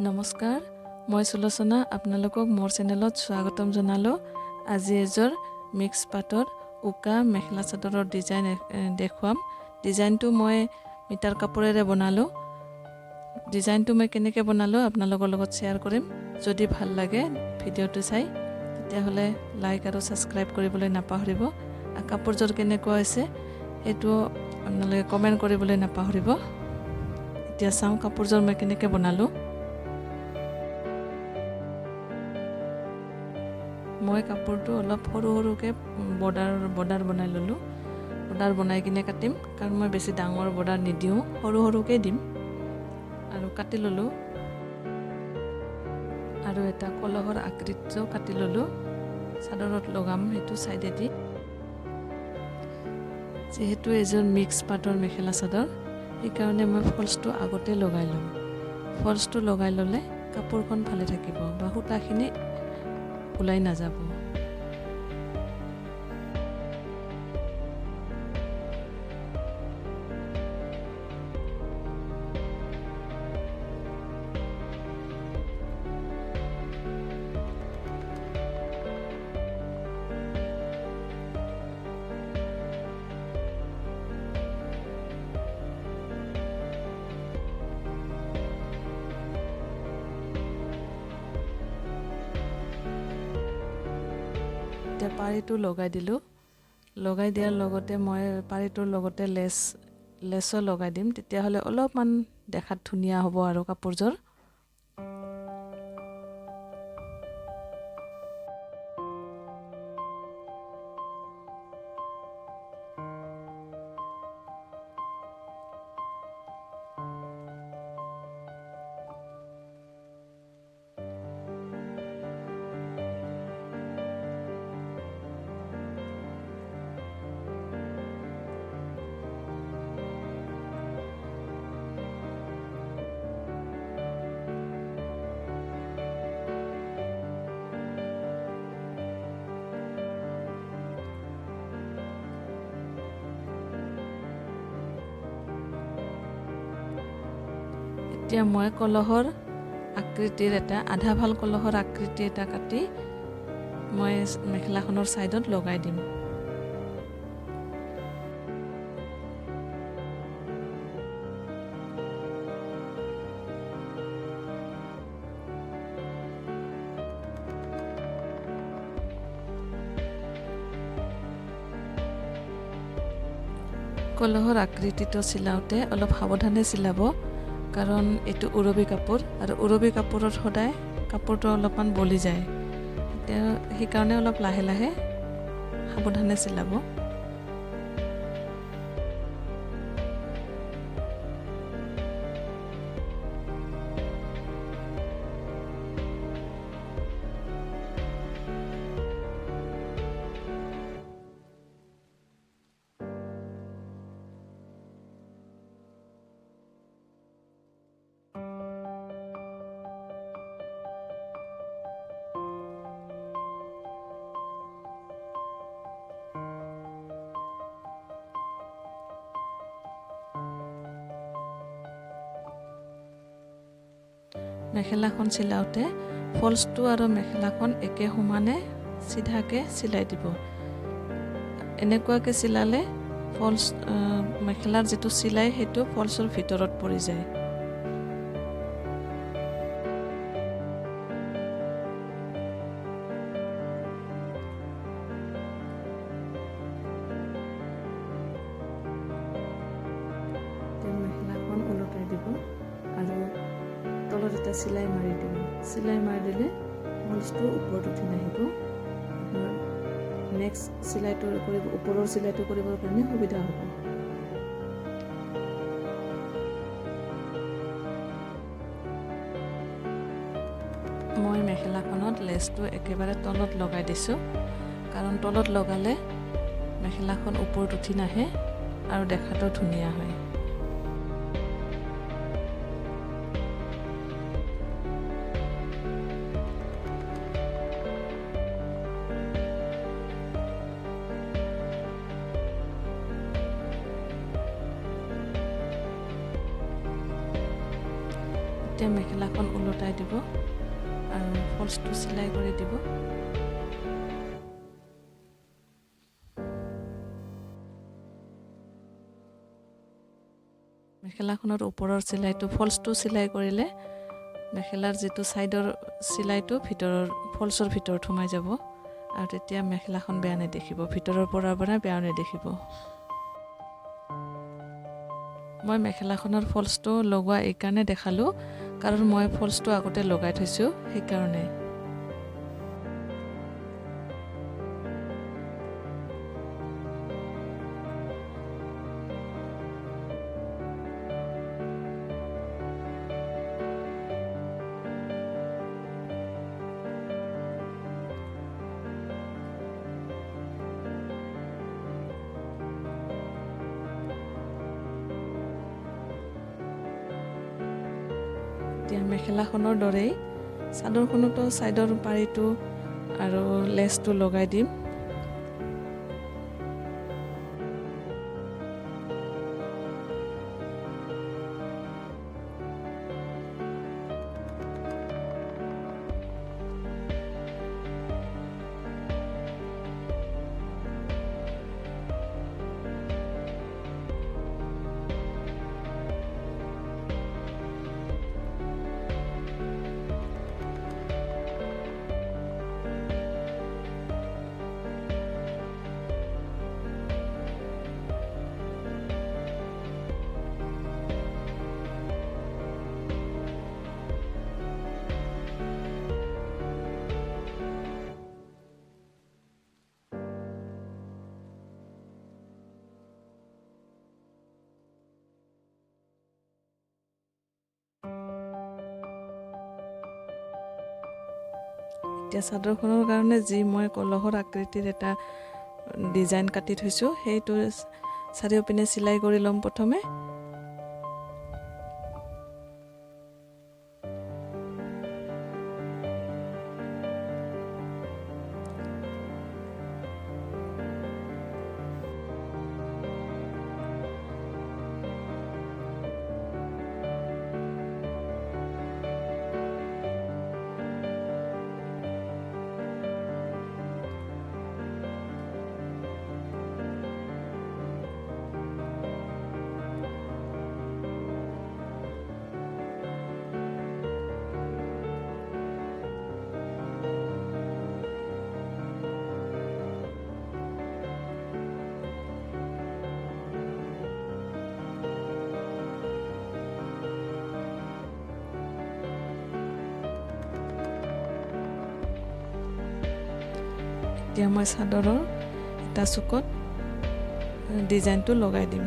নমস্কাৰ, মই সুলোচনা আপোনালোকক মোৰ চেনেলত স্বাগতম জনালোঁ। আজি এযোৰ মিক্স পাটৰ উকা মেখেলা চাদৰৰ ডিজাইন দেখুৱাম। ডিজাইনটো মই মিটাৰ কাপোৰেৰে বনালোঁ। ডিজাইনটো মই কেনেকৈ বনালোঁ আপোনালোকৰ লগত শ্বেয়াৰ কৰিম। যদি ভাল লাগে ভিডিঅ'টো চাই তেতিয়াহ'লে লাইক আৰু ছাবস্ক্ৰাইব কৰিবলৈ নাপাহৰিব। কাপোৰযোৰ কেনেকুৱা হৈছে সেইটো আপোনালোকে কমেণ্ট কৰিবলৈ নাপাহৰিব। এতিয়া চাওঁ কাপোৰযোৰ মই কেনেকৈ বনালোঁ। মই কাপোৰটো অলপ সৰু সৰুকৈ বৰ্ডাৰ বনাই ল'লোঁ। বৰ্ডাৰ বনাই কিনে কাটিম, কাৰণ মই বেছি ডাঙৰ বৰ্ডাৰ নিদিওঁ, সৰু সৰুকৈ দিম আৰু কাটি ল'লোঁ। আৰু এটা কলহৰ আকৃতিও কাটি ল'লোঁ, চাদৰত লগাম সেইটো চাইডেদি। যিহেতু এযোৰ মিক্স পাটৰ মেখেলা চাদৰ, সেইকাৰণে মই ফলছটো আগতে লগাই ল'ম। ফলছটো লগাই ল'লে কাপোৰখন ভালে থাকিব বা সূতাখিনি ওলাই নাযাব। এতিয়া পাৰিটো লগাই দিলোঁ। লগাই দিয়াৰ লগতে মই পাৰিটোৰ লগতে লেছো লগাই দিম, তেতিয়াহ'লে অলপমান দেখাত ধুনীয়া হ'ব আৰু কাপোৰযোৰ। এতিয়া মই কলহৰ আকৃতিৰ আধা ভাল কলহৰ আকৃতি এটা কাটি মই মেখেলাখনৰ ছাইডত লগাই দিম। কলহৰ আকৃতিটো চিলাওঁতে অলপ সাৱধানে চিলাব, কাৰণ এইটো উৰবি কাপোৰ আৰু উৰবি কাপোৰত সদায় কাপোৰটো অলপমান বলি যায়। সেইকাৰণে অলপ লাহে লাহে সাৱধানে চিলাব। মেখেলাখন চিলাওঁতে ফলছটো আৰু মেখেলাখন একে সমানে চিধাকৈ চিলাই দিব। এনেকুৱাকৈ চিলালে মেখেলাৰ যিটো চিলাই সেইটো ফলছৰ ভিতৰত পৰি যায়। মেখেলাখন ওলটাই দিব আৰু তলত এটা চিলাই মাৰি দিব। চিলাই মাৰি দিলে ফলছটো ওপৰত উঠি নাহিব। নেক্সট চিলাইটো ওপৰৰ চিলাইটো কৰিবৰ কাৰণে সুবিধা হ'ব। মই মেখেলাখনত লেচটো একেবাৰে তলত লগাই দিছোঁ, কাৰণ তলত লগালে মেখেলাখন ওপৰত উঠি নাহে আৰু দেখাটো ধুনীয়া হয়। এতিয়া মেখেলাখন ওলোটাই দিব আৰু ফলছটো চিলাই কৰি দিব। মেখেলাখনৰ ওপৰৰ চিলাইটো ফলছটো চিলাই কৰিলে মেখেলাৰ যিটো ছাইডৰ চিলাইটো ফলছৰ ভিতৰত সোমাই যাব আৰু তেতিয়া মেখেলাখন বেয়া নেদেখিব, ভিতৰৰ পৰা বেয়া নেদেখিব। মই মেখেলাখনৰ ফলছটো লগোৱা এইকাৰণে দেখালোঁ কাৰণ মই ফলছটো আগতে লগাই থৈছোঁ সেইকাৰণে। এতিয়া মেখেলাখনৰ দৰেই চাদৰখনতো ছাইডৰ পাৰিটো আৰু লেচটো লগাই দিম। এতিয়া চাদৰখনৰ কাৰণে যি মই কলহৰ আকৃতিৰ এটা ডিজাইন কাটি থৈছোঁ সেইটো চাৰিওপিনে চিলাই কৰি ল'ম প্ৰথমে। এতিয়া মই চাদৰৰ এটা চুকত ডিজাইনটো লগাই দিম।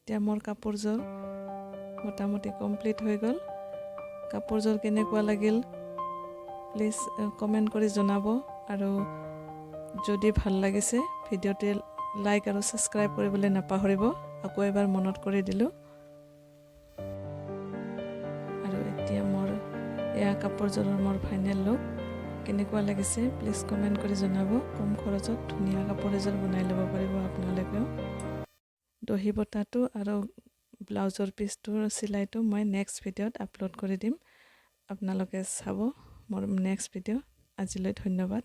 এতিয়া মোৰ কাপোৰযোৰ মোটামুটি কমপ্লিট হৈ গ'ল। কাপোৰযোৰ কেনেকুৱা লাগিল প্লিজ কমেণ্ট কৰি জনাব আৰু যদি ভাল লাগিছে ভিডিঅ'টি লাইক আৰু ছাবস্ক্ৰাইব কৰিবলৈ নাপাহৰিব। আকৌ এবাৰ মনত কৰি দিলোঁ। আৰু এতিয়া মোৰ এয়া কাপোৰযোৰৰ মোৰ ফাইনেল লুক কেনেকুৱা লাগিছে প্লিজ কমেণ্ট কৰি জনাব। কম খৰচত ধুনীয়া কাপোৰ এযোৰ বনাই ল'ব পাৰিব আপোনালোকেও। দহি বটাটো আৰু ব্লাউজৰ পিচটোৰ চিলাইটো মই নেক্সট ভিডিঅ'ত আপলোড কৰি দিম। আপোনালোকে চাব মোৰ নেক্সট ভিডিঅ'। আজিলৈ ধন্যবাদ।